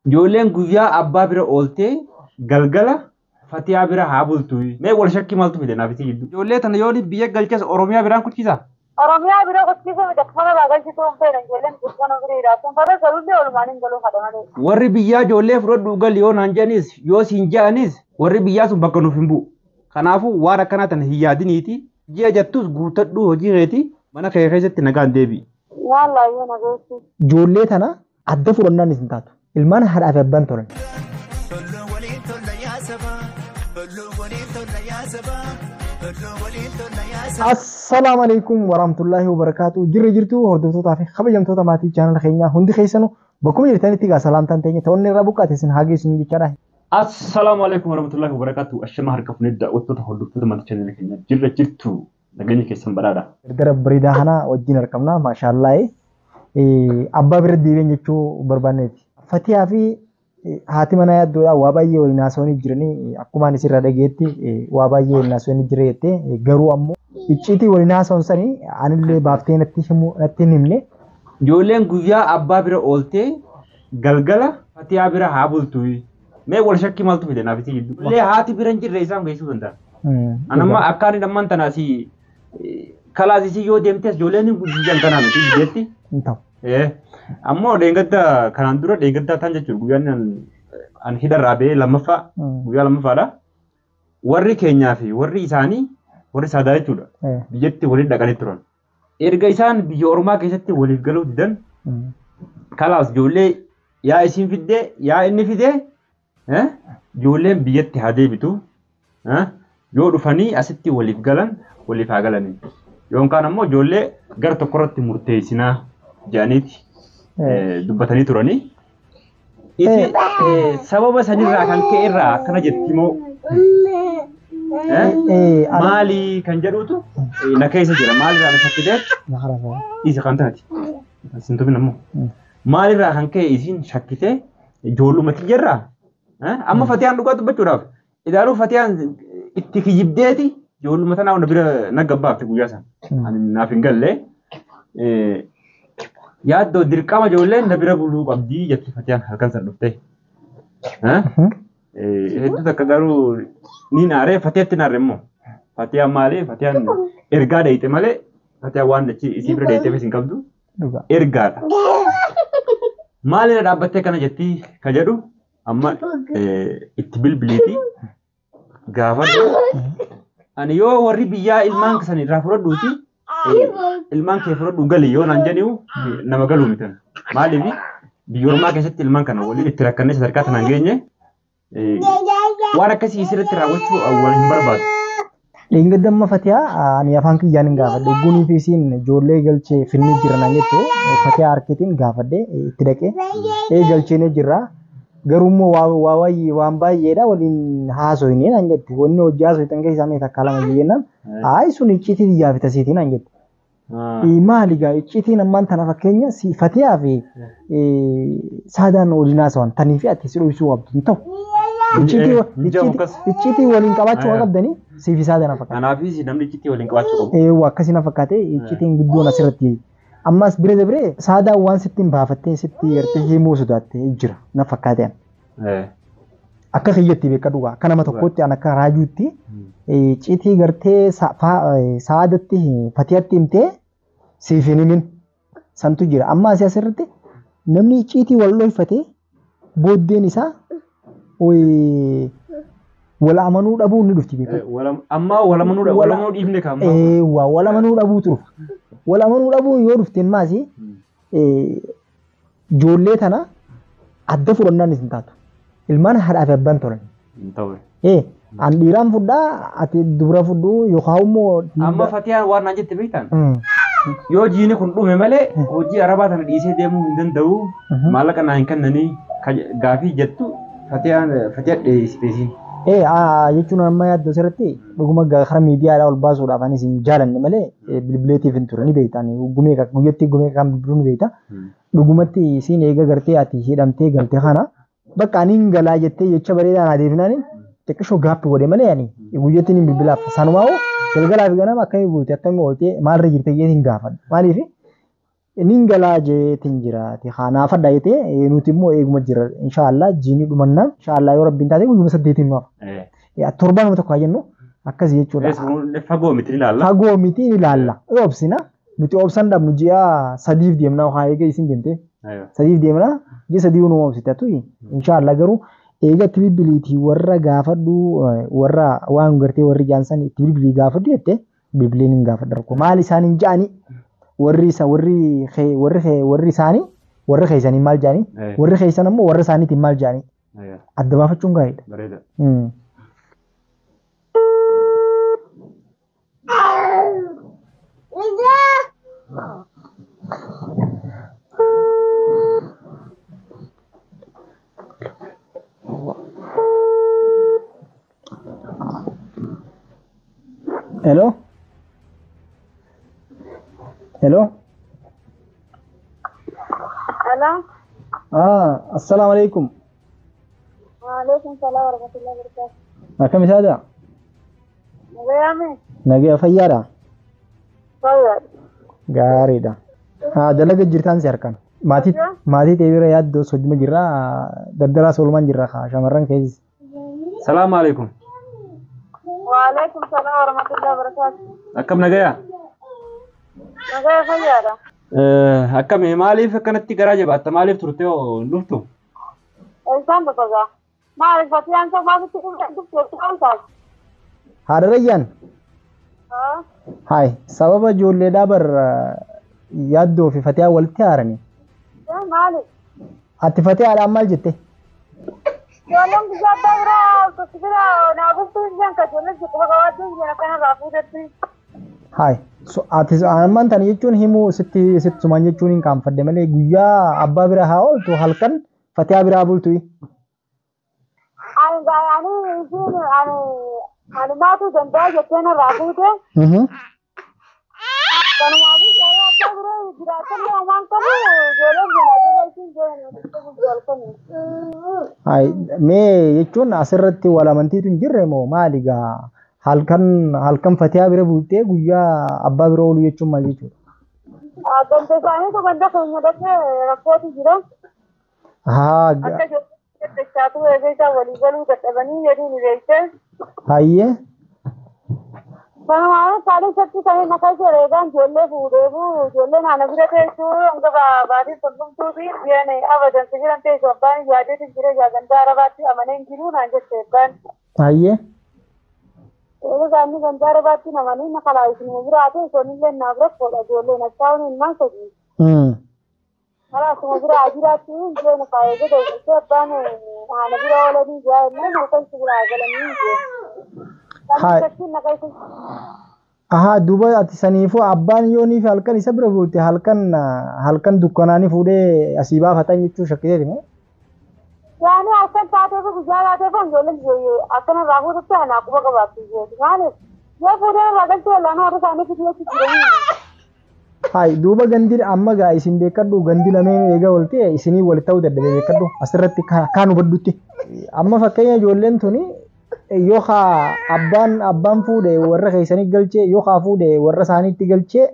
Ijoolleen guyyaa abbaa bira ooltee galgala Fatiyaa bira haa bultu. Mee wal shakkii maaltu fide naaf itti giddu? Ijoollee tana yoo biyya galchas Oromiyaa biraan kuchisa. Oromiyaa bira qotiisa midhakkama baagalchituu hin fedhan ijoolleen guddina biriidha. Kun fara galullee oolmaan hin galuu haadha malee. Warri biyyaa ijoollee fudhadhu gal yoo naan jedhanis yoo siin jedhanis warri biyyaa sun bakka nuuf hin bu'u. Kanaafuu waan akkanaa tana hin yaadiniiti. Ji'a jettus guutadhu hojii keeti mana kee keessatti nagaan deebi'i. Wallaahi nageessi. Ijoollee tana adda fudhannaan isin taatu. Ilmaan haadhaa fi abbaan tolan. Assalamu alaikum warahmatullahi wabarakatuh. Jirri jirtu hordoftoota fi kabajamtoota maatii channel keenyaa hundi keessanuu bakkuma jirtanitti gaa salaamtaan teenya ta'onni irraa buqqaate isin hageessin jechaadha. Assalamu alaikum warahmatullahi wabarakatuh. Ashama harka funidda wattoota hordoftoota maatii channel keenyaa jirra jirtu nageenya keessan badhaadha. Dardara bareedaa kana wajjin argamna maashaallah. Abbaa bira deebiin jechuu barbaanneeti. Fatiyaa fi haati manaa yaaddoodha waa baay'ee waliin haasawanii jiranii akkuma ani sirra dhageetti waa baay'ee waliin haasawanii jira jettee garuu ammoo icciitii waliin haasawan sanii anillee baaftee natti hin himne. Ijoolleen guyyaa abbaa bira ooltee galgala Fatiyaa bira haa bultu. Mee wal shakkii maaltu fide naaf itti giddu? Ijoollee haati bira hin jirre isaan geessuu danda'a. Anamma akkaan dhammaan tanaasi kalaasisii yoo deemtes ijoolleen guddiyaan kanaa miti biyyeetti. Ammoo deengadda kanaan dura deengaddaa ta'an jechuudha guyyaan an hidharraa ba'ee lammaffaa guyyaa lammaffaadha. Warri keenyaa fi warri isaanii warri saadaa jechuudha biyyatti waliin dhaqanii turan. Erga isaan biyya Oromaa keessatti waliif galuu didan kalaas ijoollee yaa isiin fiddee yaa inni fidee ijoolleen biyyatti haa deebitu yoo dhufanii asitti waliif galan waliif haa galanii. Yookaan ammoo ijoollee gara tokkorratti murteessinaa jedhaniiti dubbatanii turanii. Sababa sanirraa kan ka'e irraa akkana jetti moo maali kan jedhutu na keessa jira. Maalirraa na shakkitee isa kan taati. Sintumin ammoo maalirraa kan ka'e isiin shakkitee ijoollumatti jirraa. Amma Fatiyaan dhugaa dubbachuudhaaf ilaaluu Fatiyaan itti kijibdeeti ijoolluma tanaa hunda bira nagabbaafte guyyaa sana. Ani naaf hin galle. Yaaddo dirqama ijoolleen na bira buluu qabdii jetti Fatiyaan halkan san dhuftee. Hedduu takka garuu ni naaree Fatiyaatti naarre immoo. Fatiyaan maali? Fatiyaan ergaa dheeyite malee Fatiyaan waan dachi isii bira dheeyiteef isin qabdu ergaadha. Maalirra dhaabbattee kana jettii ka jedhu amma itti bilbiliiti gaafadhu. Ani yoo warri biyyaa ilmaan san irraa fudhadhuuti ilmaan kee fudhadhu gali yoo naan jedhu nama galuu miti. Maaliif biyya Oromaa keessatti ilmaan kana waliin itti rakkannee sadarkaa tanaan geenye waan akkasii isirratti raawwachuu wal hin barbaadu. Deengadda amma Fatiyaa ani afaan kiyyaan hin gaafadhe gunii fi isiin ijoollee galchee finnii jiran an jettu Fatiyaa harkitiin gaafadhe itti dhaqee galcheenee jirra. Garuu immoo waan baay'eedha waliin haasoyineen an jette wanni hojii haasoyitan keessaa mee takka lama biyyeennan hayi sun icciitii biyyaa fitasiitiin an jette. Maali gaa icciitiin ammaan tana fakkeenya Fatiyaa fi saadaan waliin haasawan tanii fi ati si dhoysuu qabdu hin ta'u. Icciitii waliin qabaachuu waan qabdanii siifi saadaan fakkaata. Kanaafis namni icciitii waliin qabaachuu qabu. Akkasina fakkaate icciitiin guddoon asirratti ammas bire saadaan waan sittiin baafattee sitti gartee himuu sodaattee jira na fakkaateen. Akka kiyyatti beekadhu akka nama tokkotti an akka raajuutti icciitii gartee saadatti Fatiyaatti himtee siif hin himin santu jira. Amma asii asirratti namni icciitii wal dhoyfatee booddeen isaa wal amanuu dhabuu ni dhufti beekadhu. Amma wal amanuu dhiifne kaama. Wal amanuu dhabuu turuuf. Wal amanuu dhabuu yoo dhufteen maasi ijoollee tana adda fudhannaan isin taatu. Ilmaan haadhaa fi abbaan tolan. An dhiiraan fudhaa ati dubara fudhuu yookaan immoo. Amma Fatiyaan waan naan jette beektan. Yoo jiini kun dhume malee hojii arabaa tana dhiisee deemuu hin danda'u. Maallaqa naa hin kennanii gaafii jettu Fatiyaan dhiyeessiteesiin. Jechuun amma yaaddu asirratti dhuguma gara miidiyaadhaa ol baasuudhaaf anis hin jaalanne malee bilbileetiif hin ture ni beektan guyyatti gumee kan bilbiluu ni beekta. Dhugumatti isiin eega gartee ati hidhamtee galtee kana bakka ani hin galaa jettee jecha bareedaan adeemnaan xiqqishoo gaaffii godhe malee ani guyyatti ni bilbilaaf sanumaa galgalaa fi ganama akkamii buute akkamii ooltee maalirra jirte iyyee hin gaafadhu. Maaliif Ningala jeetiin jiraati. Kanaaf adda jettee nuti immoo eeguma jira. Inshaallah jiini dhumanna. Inshaallah yoo rabbiin taate guyyuma 8 nuuf. Torban tokko haa jennu akkasii jechuudha. Fagoo miti ilaalla. Fagoo miti ilaalla. Obsina. Nuti obsan dhabnu ji'a 3 deemna haa eega isin jente. 3 deemna ji'a 3 nu obsita tuyi. Inshaallah garuu eegatti bibiliitii warra gaafadhu warra waan gartee warri jaansan itti bibilii gaafadhu jette bibiliin hin gaafadhu. Maal isaan hin jaani warri isaanii warri keessanii maal jaani warri keessan ammoo warra isaaniitiin maal jaani adda baafachuun gaariidha. Bareeda. Hello? Hello? Hello? Assalamualaikum. Waalaikumsalam warahmatullahi wabarakatuh. Akkam isaadha? Nagayame? Nagaya fayyaadha? Fayyaadha. Gaariidha. Dalaga jirtaan si harkan. Maatii teebira yaaddoo soddoma jirra daddaraa soolumaan jirra shamarran keessi. Salaamu alaikum. Waalaikumsalam warahmatullahi wabarakatuh. Akkam nagaya? Nagaya fayyaadha. Akkam maaliif akkanatti garaa jabaatta maaliif turte oo dhuftu? Isaan babaga. Maaliif fatiyaan tokko maafitti dhuftu taa'u? Haadha Rayyaan. Hai sababa ijoolleedhaa bar yaaddoo fi fatiyaa walitti haarani. Maaliif? Ati fatiyaadhaan maal jette? Ijoolleen biyya addaa biraa tokko biraa naafuftuu hin jiran kan ijoolleen tokko bakka waajjin jiran akkana raafuu jetti. Hai ati ammaan tana jechuun himuu sitti sumaan jechuun hin qaanfadde malee guyyaa abbaa bira haa ooltu halkan fatiyaa biraa bultu. Ani maatuu danda'a jettee narraa fuute. Kanumaafi abbaa biraa jiraatan waan qabu ijoolleen Hai mee jechuun asirratti wal amantiitu hin jirre moo maali gaa halkan fatiyaa bira bultee guyyaa abbaa bira oolu jechuun maal jechuudha? Ganda isaaniitu ganda keenya dhaqee rakkootu jira. Akka jechaatu eegaa walii galuu dadhabanii jedhuu ni beekte. Hayyee. Kanumaafi saalisatti kan akka jireegaan ijoollee fuudheefu ijoollee naana bira teessuu hanga baatiif tolfamtuu fi biyyan abadan sibiran teessu abbaan yaadeetu jira gandaa arabaatti amanee hin jiru naan jette abbaan. Hayyee. Egaa gandaa arabaatti namanii na kalaa isin biraate sonillee naaf rakkoodha ijoolleen achaa'uun ilmaan sadii. Kalaasuma biraa jiraatti ijoolleen faayee godhatu abbaan haana bira oolanii jaa'illee halkan si biraa galanii jiru. Duuba ati saniifuu abbaan yoonii fi halkan isa bira bulte halkan dukkanaanii fuudhee asii baafatan jechuu shakkiteeti moo? Yani halkan taateefu guyyaa taateefu ijoolleen akkana irraa fuudhutti anaa quba qabaatti jechuudha. Maaliif yoo fuudhee irraa galchee wallaan warra isaanii fideetti jiranii. Hai duuba gandi amma gaa isin beekadhu gandi lameen eega olte isinii walitti ta'uu dadhabee beekadhu asirratti kaan hubaddutti. Amma fakkeenya ijoolleen tuni yoo abbaan fuudhe warra keessanii galchee yoo fuudhe warra isaaniitti galchee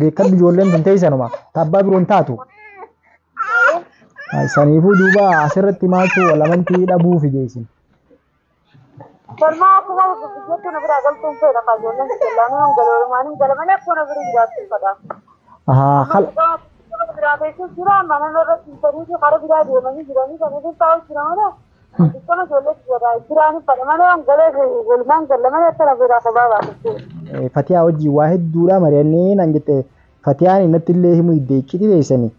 beekadhu ijoolleen tun teessanuma abbaa biroon taatu. Saniifuu duuba asirratti maaltu wal amantii dhabuu fi geessin. Kormaa akkuma biyyattuu na biraa galtuun fedha kan ijoolleen seellaanii galoorumaanii galamanii akkuma na biraa jiraachuu fedha. Biraa teessuuf jira mana irratti sadiitu karaa biraa deemanii jiranii kan irratti taa'u jira malee. Akkana ijoollee jiraanii fedha malee galee walumaan galla malee akka na biraa kophaa baatu. Fatiyaa wajjin waa hedduudha mari'annee naan jette Fatiyaan innatti illee himu iddeechitti teessanii.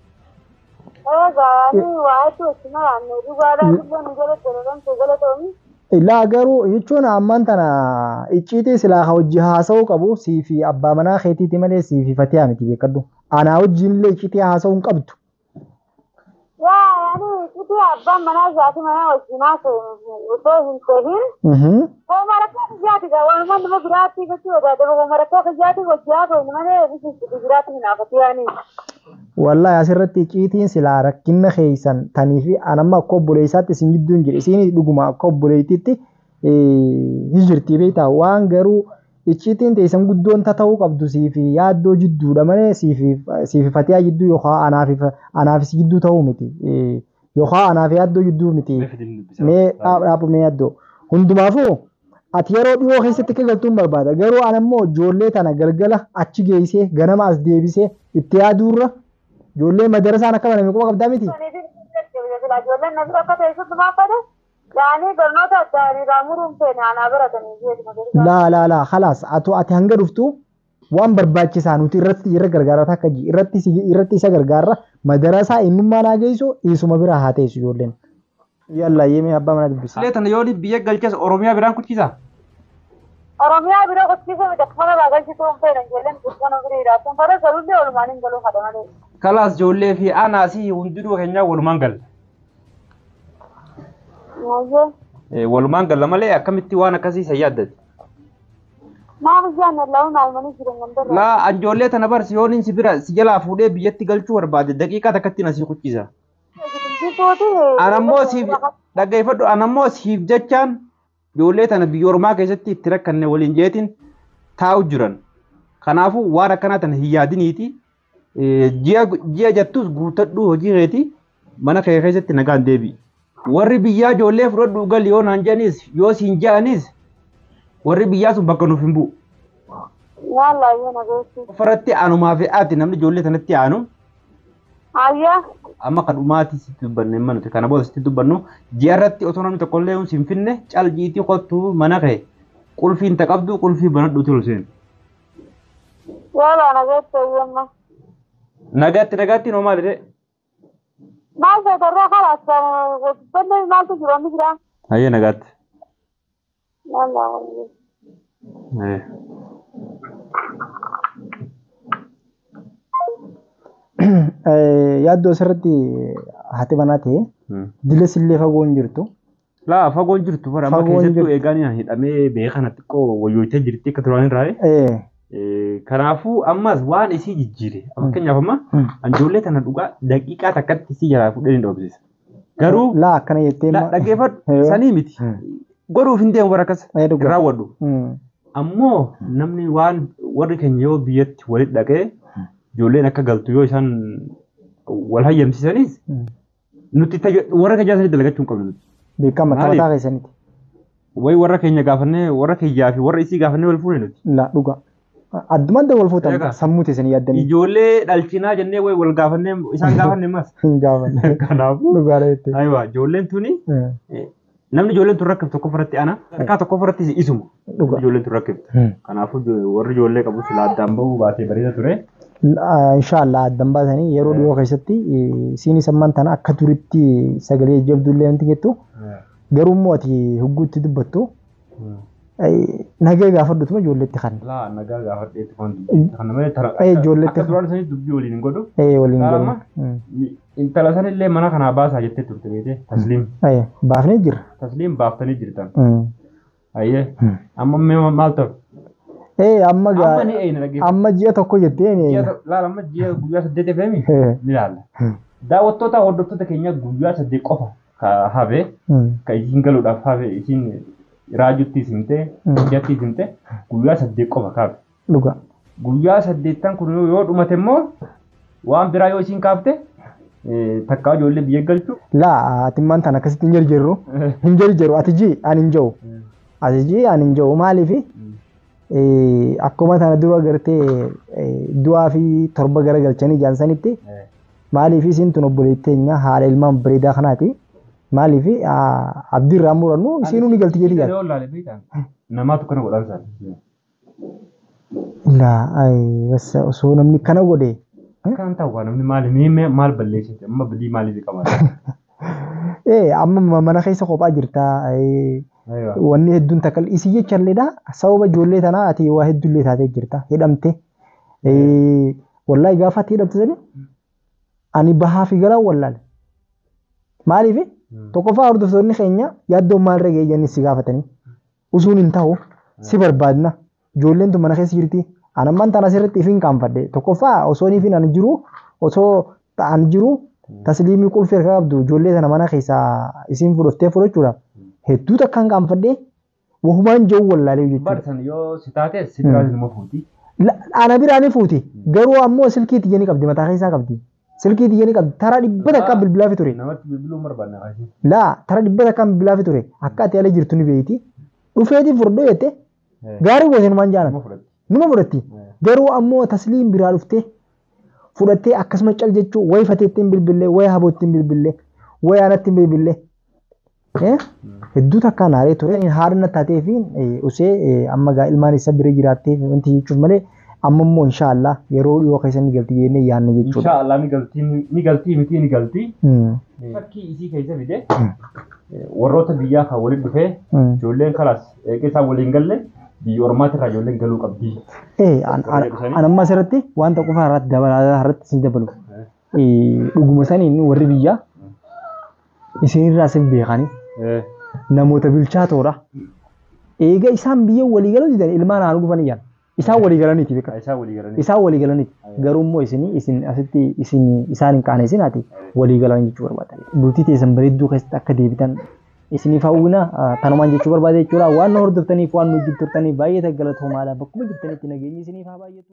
Illaa garuu jechuun ammaan tana icciitii silaa hojii haasa'uu qabu sii fi abbaa manaa keetiiti malee sii fi Fatiyaa miti beekadhu. Anaa wajjin illee icciitii haasa'uu hin qabdu. Icciitii abbaan manaa jaati manaa wajjin haasa'u otoo hin ta'in. Hooma rakkoo jaati waanuma nama biraatti gochuu wadaadama hooma rakkoo jaati wajjin haasa'u malee bisitti biraatti hin Fatiyaanii. Wallahi asirratti icciitiin silaa rakkina keessan tanii fi anamma akka obboleessaatti isin gidduun jira. Isin dhuguma akka obboleettiitti hin jirti beektaa waan garuu icciitiin teessan guddoon ta'uu qabdu siifi yaaddoo jidduudha malee siifi fatiyaa jidduu yookaan anaafis jidduu ta'uu miti. Yookaan anaaf yaaddoo jidduu miti. Mee dhaabumee yaaddoo. Hundumaafuu ati yeroo dhiyoo keessatti akka galtuun barbaada. Garuu ana immoo ijoollee tana galgala achi geessee ganama as deebisee itti yaaduurra ijoollee madarasaan akka baname quba qabdaa miti. La khalaas ati hanga dhuftu waan barbaachisaa nuti irra gargaarata akka irratti isa gargaarra madarasaa eenyummaa naa geessu isuma bira haa teessu ijoolleen. Yalla yemee abbaa mana dubbisa. Leetan yoo biyya galchas Oromiyaa biraan kuchisa. Oromiyaa bira kuchisa mida kana bagalchitu fedhan ijoolleen guddana biriidha. Kun fara garullee walumaan hin galuu haadha malee. Kalaas ijoollee fi anaasii hundinuu keenyaa walumaan galla. Walumaan galla malee akkamitti waan akkasii isa yaaddati. Maaf jaanna laa'u naalmanii jiran gandara. Laa ijoollee tana barsi yoo ninsi bira si jalaa fuudhee biyyatti galchuu barbaade daqiiqaa takkatti na sii kuchisa. Anammoo siif dhaggeeffadhu anammoo siif jechaan ijoollee tana biyya ormaa keessatti itti rakkanne waliin jeetiin taa'u jiran. Kanaafuu waan akkanaa tana hin yaadiniiti. Ji'a jettus guutadhu hojii keeti mana kee keessatti nagaan deebi'i. Warri biyyaa ijoollee fudhadhu gal yoo naan jedhanis yoo siin jedhanis warri biyyaa sun bakka nuuf hin bu'u. Wallaahi nageessi. Faratti anumaa fi ati namni ijoollee tanatti aanu. Ayyaa. Amma kan dhumaati sitti dubbanne amma nuti kana booda sitti dubbannu ji'a irratti otoo namni tokko illee siin finne caljiitii kottu mana kee qulfiin taqabdu qulfii banadhuuti ol seenu. Yaalaa nageetti eeyyamma. Nagaatti noo maali dee? Maal ta'e khalaas banne maaltu jiru inni jira? Hayyee nagaatti. Yaalaa. Yaaddoo asirratti haati manaa ta'e diles illee fagoon jirtu. Laa fagoon jirtu bara amma keessattuu eegaan hidhamee beekan xiqqoo wayyoottee jirti akka turaan irraa. Kanaafuu ammas waan isii jijjiire. Fakkeenyaaf amma ijoollee tana dhugaa daqiiqaa takkatti isii jalaa fuudhee ni dhoobsisa. Garuu laa akkana jettee dhaggeeffadhu sanii miti. Godhuuf hin deemu bara akkas raawwadhu. Ammoo namni waan warri keenya yoo biyyatti walitti dhaqee ijoolleen akka galtu yoo isaan wal hayyamsiisanis nuti warra keenya sanii dalagachuu hin qabnu. Beekama taphataa keessanitti. Wayi warra keenya gaafannee warra kiyyaa fi warra isii gaafannee wal fuune nuti. Laa dhugaa. Addumatti wal fuutan sammuu teessanii yaaddanii. Ijoollee dhalchinaa jennee wayi wal gaafannee isaan gaafanne mas. Hin gaafanne. Kanaafuu. Dhugaadha jettee. Ayiwa ijoolleen tuni namni ijoolleen tun rakkiftu tokko irratti ana harkaa tokko irratti isuma. Ijoolleen tun rakkiftu. Kanaafuu warri ijoollee qabu sila addaan bahuu baatee bareeda ture. Inshaallah addaan baasanii yeroo dhiyoo keessatti siin samman tana akka turitti sagalee jabdullee wanti jettu garuu immoo ati hugguutti dubbattu nagaa gaafadhutuma ijoolleetti kan. Laa nagaa gaafadheetti kan malee ijoolleetti akka duraan sanii dubbii waliin hin godhu. Waliin godhu. Intala sanillee mana kanaa baasaa jettee turte beekte tasliim. Baafnee jirra. Tasliim baaftanii jirtan. Ayyee amma maal ta'u? Amma ji'a tokko jettee laala amma ji'a guyyaa 8 feemi ni laalla. Daawwattoota hordoftoota keenya guyyaa 8 qofa ka hafe ka isin galuudhaaf hafe isin raajutti isin ta'e ijatti isin ta'e guyyaa 8 qofa kaafe. Dhuga. Guyyaa 8 kun yoo dhumate immoo waan biraa yoo isin kaafte takkaa ijoollee biyya galchu. Laa atimmaan tan akkasitti hin jarjaru ati jii ani hin jiru. Ati jii ani hin jiru maaliifi? Akkuma tana dura agartee du'aa fi torba garagalchanii jaansanitti maaliif isin tun obboleetteenya haadha ilmaan bareedaa kanaati maaliif abdiirraa murannu isinuu ni galti jedhi gaala. Namaatu kana godhan isaa. Laa osoo namni kana godhe. Kan ta'u namni maal balleessite amma badii maaliif qabaata? Amma mana keessa kophaa jirtaa. Wanni hedduun takkal isii jechalleedha sababa ijoollee tanaa ati waa hedduullee taatee jirta hidhamte wallaahi gaafa ati hidhamte sani ani bahaa fi galaa wallaale maaliif tokkoffaa hordoftoonni keenya yaaddoon maalirra ga'ee jennis si gaafatanii usuun hin ta'u si barbaadna ijoolleen tun mana keessa jirti anammaan tan asirratti ifin qaanfadhe tokkoffaa osoo ifin an jiru osoo ta'an jiru tasliimii qulfii harkaa qabdu ijoollee sana mana keessaa isin fudhattee fudhachuudhaaf hedduu takkaan qaanfadhee wahumaan jiru wallaalee jechuudha. Barsan yoo si taate si biraan ilma fuuti. Ana biraan fuuti garuu ammoo silkii tiyyanii qabdi mataa keessaa qabdi. Silkii tiyyanii qabdi taraa dhibba takkaan bilbilaa fi ture. Namatti bilbiluu barbaanna qaasi. Laa taraa dhibba takkaan bilbilaa fi ture akka ati ala jirtu ni beeyti. Dhufeeti furdoo jette gaarii gosa numaan jaalatu. Numa fudhatti garuu ammoo tasliin biraa dhuftee fudhattee akkasuma cal jechuu wayi fateettiin bilbillee wayi haboottiin bilbillee wayi aanattiin bilbillee. Hedduu takkaan haaree ture haadha taatee fi usee amma ilmaan isa bira jiraattee wanti jechuun malee amma immoo inshaallah yeroo dhiyoo keessa ni galti jennee yaadne jechuudha. Inshaallah ni galti miti ni galti. Fakkii isii keessa fide warroota biyyaa kan waliin dhufee ijoolleen kalaas eegisaa waliin galle biyya ormaati irraa ijoolleen galuu qabdi. Anamma asirratti wanta qofa irratti dabalaa irratti sin dabalu. Dhuguma saniin warri biyyaa isinirraa sin beekanii. Namoota bilchaatoodha. Eega isaan biyya walii galuu didan ilmaan haadha dhufanii jaan. Isaan walii galaniiti beeka. Isaan walii galaniiti. Garuu immoo isin asitti isaan hin qaanesin ati walii galan jechuu barbaada. Bultii teessan bareedduu keessatti akka deebitan isiniif hawwina tanumaan jechuu barbaada jechuudha. Waan nu hordoftaniif waan nu hojjettaniif baay'ee galatoomudha. Bakkuma jirtanitti nageenyi isiniif haa baay'atu.